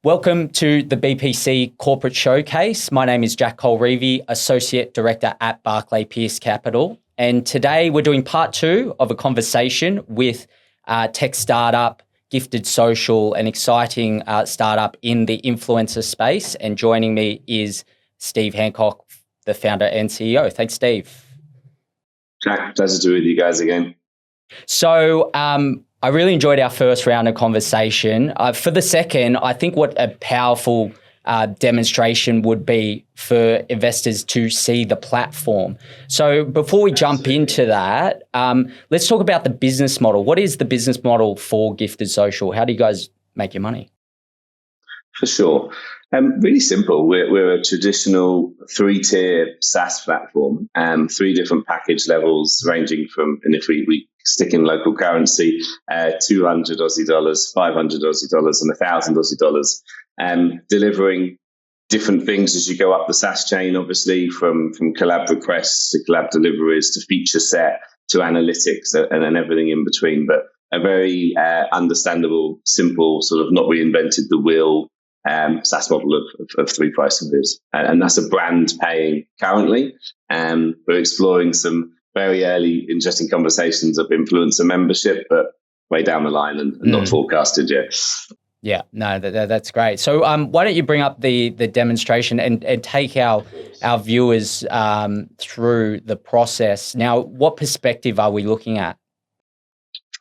Welcome to the BPC Corporate Showcase. My name is Jack Colreevy, Associate Director at Barclay Pearce Capital. And today we're doing part two of a conversation with tech startup, Gifted Social, an exciting startup in the influencer space. And joining me is Steve Hancock, the founder and CEO. Thanks, Steve. Jack, pleasure to be with you guys again. So I really enjoyed our first round of conversation. For the second, I think what a powerful demonstration would be for investors to see the platform. So before we jump into that, let's talk about the business model. What is the business model for Gifted Social? How do you guys make your money? For sure. Really simple. We're a traditional three-tier SaaS platform, three different package levels ranging from, and if we stick in local currency, 200 Aussie dollars, 500 Aussie dollars, and 1,000 Aussie dollars, delivering different things as you go up the SaaS chain, obviously, from collab requests to collab deliveries to feature set to analytics and everything in between. But a very understandable, simple, sort of not reinvented the wheel SaaS model of three price reviews. And that's a brand paying currently. We're exploring some very early, interesting conversations of influencer membership, but way down the line and not forecasted yet. Yeah, no, that's great. So why don't you bring up the demonstration and take our viewers through the process. Now, what perspective are we looking at?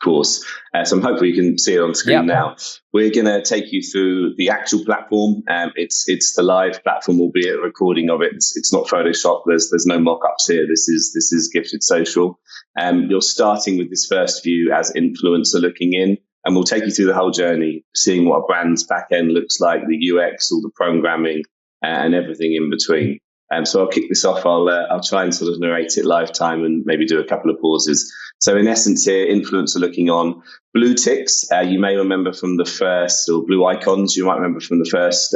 Course. So hopefully you can see it on screen now. We're going to take you through the actual platform. It's the live platform, albeit a recording of it. It's not Photoshop. There's no mock-ups here. This is Gifted Social. You're starting with this first view as influencer looking in, and we'll take you through the whole journey, seeing what a brand's back end looks like, the UX, all the programming, and everything in between. So I'll kick this off. I'll try and sort of narrate it live time and maybe do a couple of pauses. So in essence here, influencer looking on, blue ticks, you may remember from the first, or blue icons, you might remember from the first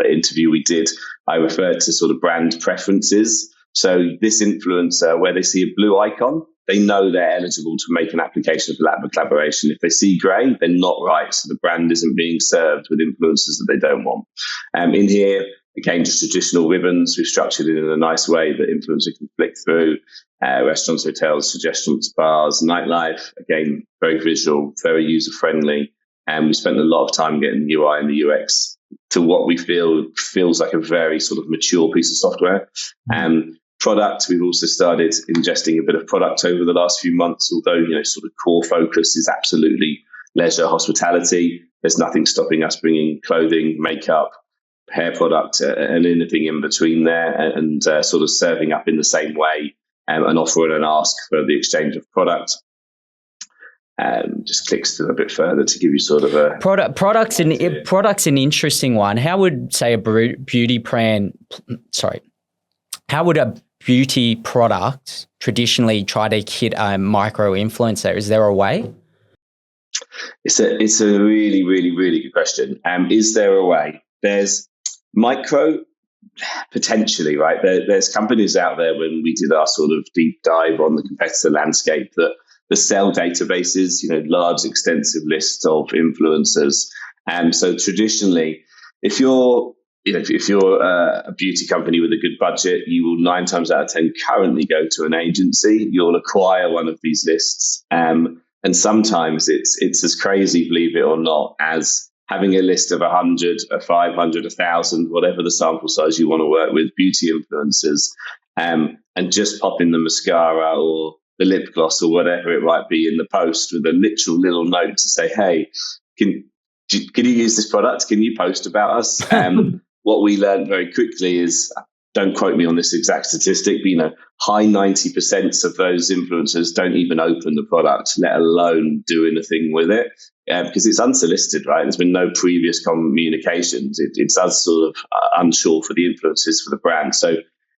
interview we did, I referred to sort of brand preferences. So this influencer, where they see a blue icon, they know they're eligible to make an application for collaboration. If they see grey, they're not right. So the brand isn't being served with influencers that they don't want. In here, again, just traditional ribbons. We've structured it in a nice way that influencer can flick through. Restaurants, hotels, suggestions, bars, nightlife. Again, very visual, very user-friendly. And we spent a lot of time getting the UI and the UX to what we feel feels like a very sort of mature piece of software. Product, we've also started ingesting a bit of product over the last few months, although, sort of core focus is absolutely leisure, hospitality. There's nothing stopping us bringing clothing, makeup, hair product, and anything in between there, and sort of serving up in the same way, an offer and an ask for the exchange of product. Just clicks through a bit further to give you sort of a product's an interesting one. How would say a beauty brand? How would a beauty product traditionally try to hit a micro influencer? Is there a way? It's a really, really, really good question. Is there a way? There's micro, potentially, right? There's companies out there, when we did our sort of deep dive on the competitor landscape, that sell databases, large, extensive lists of influencers. So traditionally, if you're a beauty company with a good budget, you will 9 times out of 10 currently go to an agency. You'll acquire one of these lists. And sometimes it's as crazy, believe it or not, as having a list of 100, 500, 1,000, whatever the sample size you want to work with, beauty influencers, and just pop in the mascara or the lip gloss or whatever it might be in the post with a literal little note to say, hey, can you use this product? Can you post about us? What we learned very quickly is, don't quote me on this exact statistic, but high 90% of those influencers don't even open the product, let alone do anything with it, because it's unsolicited, right? There's been no previous communications. It's us sort of unsure for the influencers for the brand. So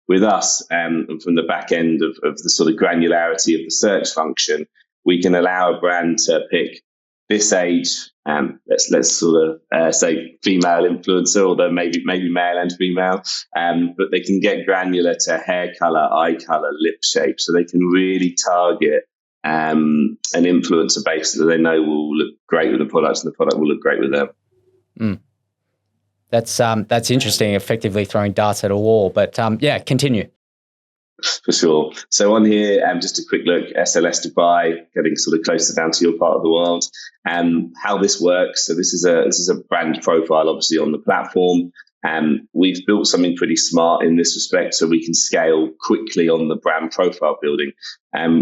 with us, and from the back end of the sort of granularity of the search function, we can allow a brand to pick this age, let's sort of say female influencer, although maybe male and female, but they can get granular to hair color, eye color, lip shape, so they can really target an influencer base that they know will look great with the product, and the product will look great with them. That's interesting, effectively throwing darts at a wall. But yeah, continue. For sure. So on here, just a quick look, SLS Dubai, getting sort of closer down to your part of the world, and how this works. So this is a brand profile, obviously, on the platform. We've built something pretty smart in this respect, so we can scale quickly on the brand profile building.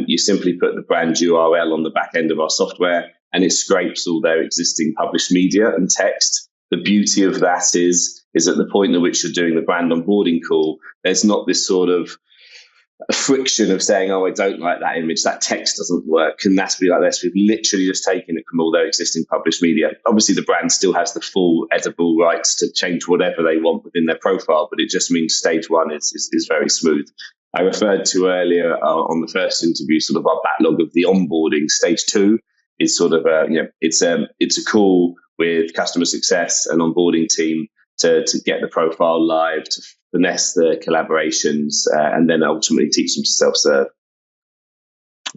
You simply put the brand URL on the back end of our software, and it scrapes all their existing published media and text. The beauty of that is at the point at which you're doing the brand onboarding call, there's not this sort of a friction of saying, oh, I don't like that image, that text doesn't work. Can that be like this? We've literally just taken it from all their existing published media. Obviously, the brand still has the full edible rights to change whatever they want within their profile, but it just means stage one is very smooth. I referred to earlier on the first interview, sort of our backlog of the onboarding. Stage two is sort of it's a call with customer success and onboarding team to get the profile live, to finesse the collaborations, and then ultimately teach them to self-serve.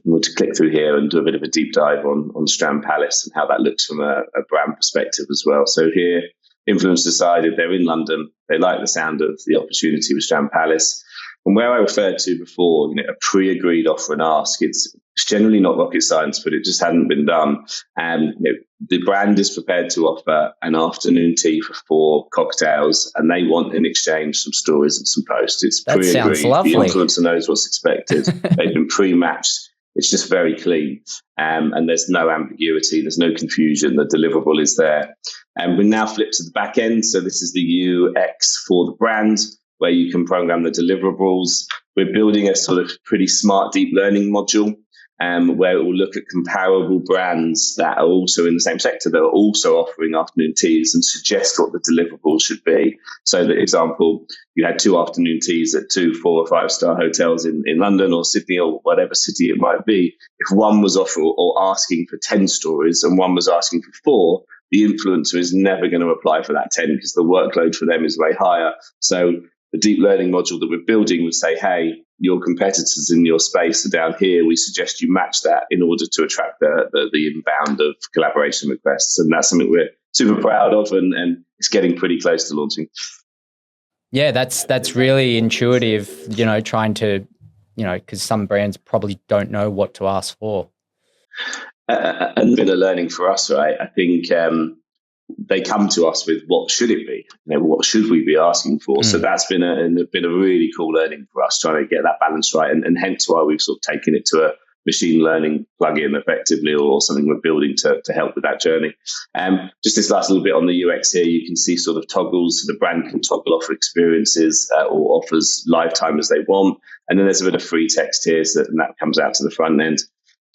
We'll to click through here and do a bit of a deep dive on Strand Palace and how that looks from a brand perspective as well. So here, influencers decided they're in London. They like the sound of the opportunity with Strand Palace. And where I referred to before, a pre-agreed offer and ask, it's generally not rocket science, but it just hadn't been done. And the brand is prepared to offer an afternoon tea for 4 cocktails, and they want in exchange some stories and some posts. It's that pre-agreed. Sounds lovely. The influencer knows what's expected. They've been pre-matched. It's just very clean, and there's no ambiguity. There's no confusion. The deliverable is there. And we now flip to the back end. So this is the UX for the brand, where you can program the deliverables. We're building a sort of pretty smart deep learning module, where it will look at comparable brands that are also in the same sector, that are also offering afternoon teas, and suggest what the deliverables should be. So, for example, you had 2 afternoon teas at 2, 4 or 5-star hotels in London or Sydney or whatever city it might be. If one was offering or asking for 10 stories and one was asking for 4, the influencer is never going to apply for that 10 because the workload for them is way higher. So the deep learning module that we're building would say, hey, your competitors in your space are down here. We suggest you match that in order to attract the inbound of collaboration requests. And that's something we're super proud of, and it's getting pretty close to launching. Yeah, that's really intuitive, trying to, because some brands probably don't know what to ask for. And a bit of learning for us, right? I think they come to us with what should it be? What should we be asking for? So that's been a really cool learning for us, trying to get that balance right, and hence why we've sort of taken it to a machine learning plugin effectively, or something we're building to help with that journey. Just this last little bit on the UX here, you can see sort of toggles, so the brand can toggle offer experiences or offers lifetime as they want. And then there's a bit of free text here, and that comes out to the front end.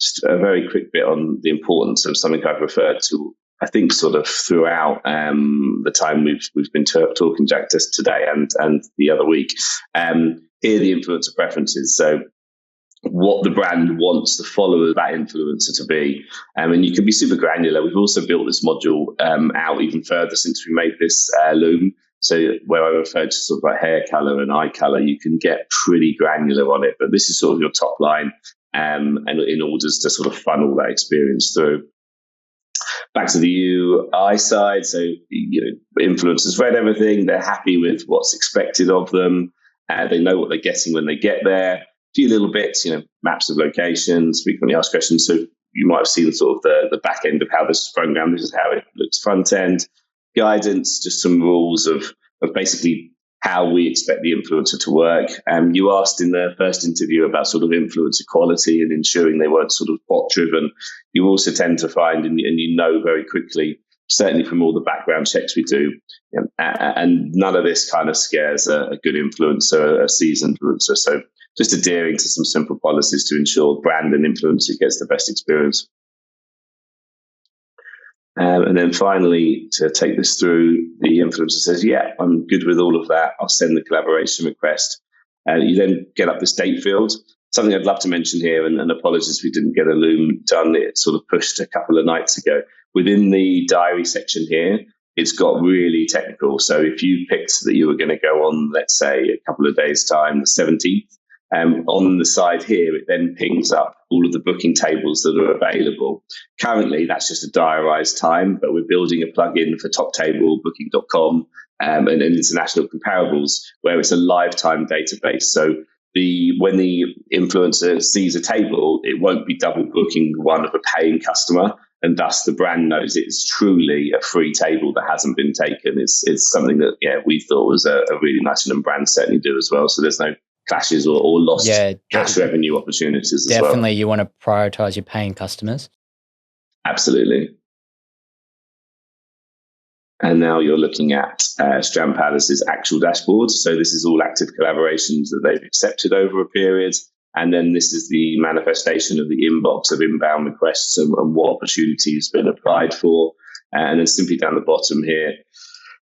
Just a very quick bit on the importance of something I've referred to, I think, sort of throughout the time we've been talking, Jack, just today and the other week. Here, the influencer preferences. So what the brand wants the follower of that influencer to be. And you can be super granular. We've also built this module out even further since we made this Loom. So where I referred to sort of like hair color and eye color, you can get pretty granular on it. But this is sort of your top line, and in order to sort of funnel that experience through. Back to the UI side. So, influencers read everything. They're happy with what's expected of them. They know what they're getting when they get there. A few little bits, maps of locations, frequently asked questions. So you might have seen sort of the back end of how this is programmed. This is how it looks front end. Guidance, just some rules of basically how we expect the influencer to work. You asked in the first interview about sort of influencer quality and ensuring they weren't sort of bot driven. You also tend to find, and very quickly, certainly from all the background checks we do, and none of this kind of scares a good influencer, a seasoned influencer. So just adhering to some simple policies to ensure brand and influencer gets the best experience. And then finally, to take this through, the influencer says, yeah, I'm good with all of that. I'll send the collaboration request. You then get up this date field. Something I'd love to mention here, and apologies we didn't get a Loom done. It sort of pushed a couple of nights ago. Within the diary section here, it's got really technical. So if you picked that you were going to go on, let's say, a couple of days' time, the 17th, On the side here, it then pings up all of the booking tables that are available. Currently, that's just a diarised time, but we're building a plugin for Top Table, Booking.com, and international comparables, where it's a lifetime database. So when the influencer sees a table, it won't be double booking one of a paying customer, and thus the brand knows it's truly a free table that hasn't been taken. It's something that we thought was a really nice, and brand certainly do as well. So there's no clashes or lost cash revenue opportunities as well. Definitely, you want to prioritize your paying customers. Absolutely. And now you're looking at Strand Palace's actual dashboard. So this is all active collaborations that they've accepted over a period. And then this is the manifestation of the inbox of inbound requests and what opportunities have been applied for. And then simply down the bottom here,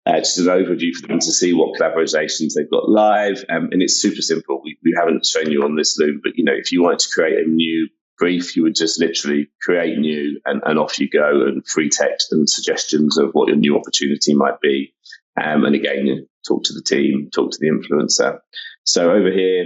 just an overview for them to see what collaborations they've got live. And it's super simple. We haven't shown you on this, Lou, but if you wanted to create a new brief, you would just literally create new and off you go, and free text and suggestions of what your new opportunity might be. And again, talk to the team, talk to the influencer. So over here,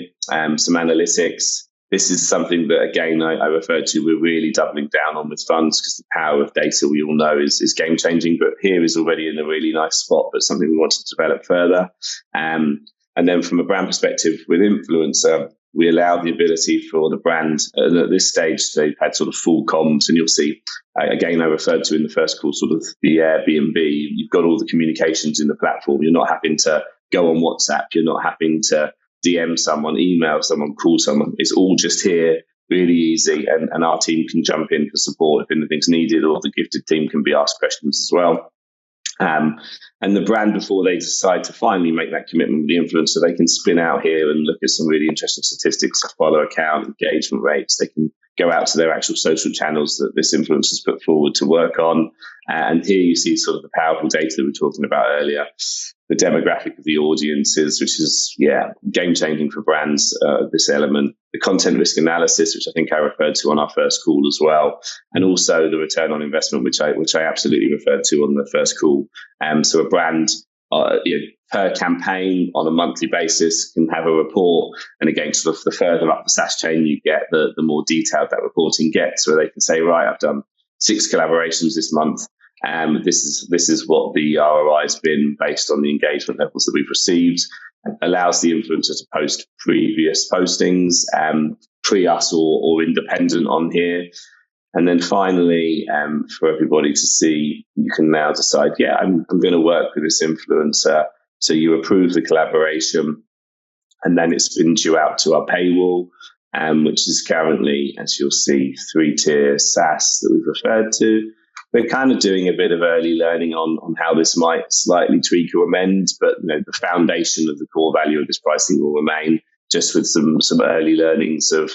some analytics. This is something that, again, I referred to, we're really doubling down on with funds, because the power of data, we all know, is game changing. But here is already in a really nice spot, but something we want to develop further. And then from a brand perspective, with influencer, we allow the ability for the brand, and at this stage, they've had sort of full comms, and you'll see, again, I referred to in the first call, sort of the Airbnb, you've got all the communications in the platform. You're not having to go on WhatsApp. You're not having to DM someone, email someone, call someone. It's all just here, really easy, and our team can jump in for support if anything's needed, or the gifted team can be asked questions as well. And the brand, before they decide to finally make that commitment with the influencer, they can spin out here and look at some really interesting statistics, follow account, engagement rates. They can go out to their actual social channels that this influencer's put forward to work on. And here you see sort of the powerful data that we were talking about earlier, the demographic of the audiences, which is, game changing for brands, this element, the content risk analysis, which I think I referred to on our first call as well, and also the return on investment, which I absolutely referred to on the first call. So a brand, per campaign on a monthly basis can have a report. And again, sort of the further up the SaaS chain you get, the more detailed that reporting gets, where they can say, right, I've done 6 collaborations this month. This is what the ROI has been based on the engagement levels that we've received. It allows the influencer to post previous postings, pre-us or independent on here. And then finally, for everybody to see, you can now decide, I'm going to work with this influencer. So you approve the collaboration, and then it spins you out to our paywall, which is currently, as you'll see, 3-tier SaaS that we've referred to. We're kind of doing a bit of early learning on how this might slightly tweak or amend, but the foundation of the core value of this pricing will remain, just with some early learnings of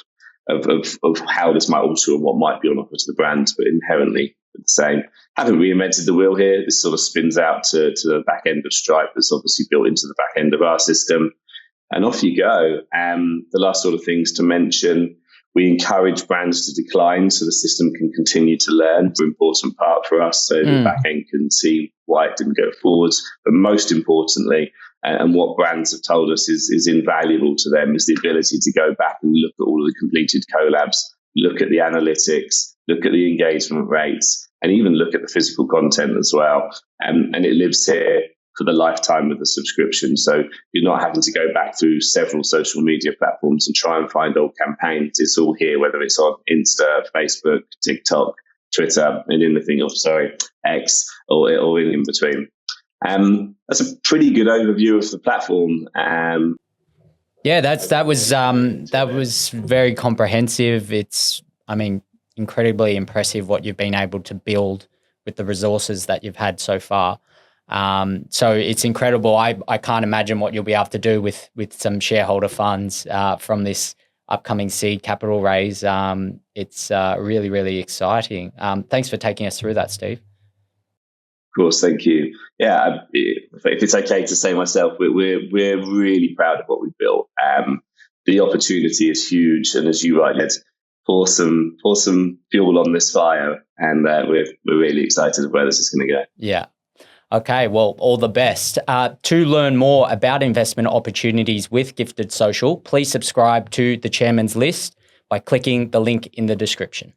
how this might alter and what might be on offer to the brand, but inherently the same. Haven't reinvented the wheel here. This sort of spins out to the back end of Stripe that's obviously built into the back end of our system. And off you go. The last sort of things to mention, we encourage brands to decline so the system can continue to learn. It's an important part for us, so the back end can see why it didn't go forwards. But most importantly, and what brands have told us is invaluable to them, is the ability to go back and look at all of the completed collabs, look at the analytics, look at the engagement rates, and even look at the physical content as well. And it lives here for the lifetime of the subscription. So you're not having to go back through several social media platforms and try and find old campaigns. It's all here, whether it's on Insta, Facebook, TikTok, Twitter, and anything else, X, or in between. That's a pretty good overview of the platform. That was very comprehensive. It's, incredibly impressive what you've been able to build with the resources that you've had so far. So it's incredible. I can't imagine what you'll be able to do with some shareholder funds from this upcoming seed capital raise. It's really, really exciting. Thanks for taking us through that, Steve. Of course, thank you. Yeah, if it's okay to say myself, we're really proud of what we've built. The opportunity is huge, and as you rightly said, pour some fuel on this fire, and we're really excited of where this is going to go. Yeah. Okay, well, all the best. To learn more about investment opportunities with Gifted Social, please subscribe to the Chairman's List by clicking the link in the description.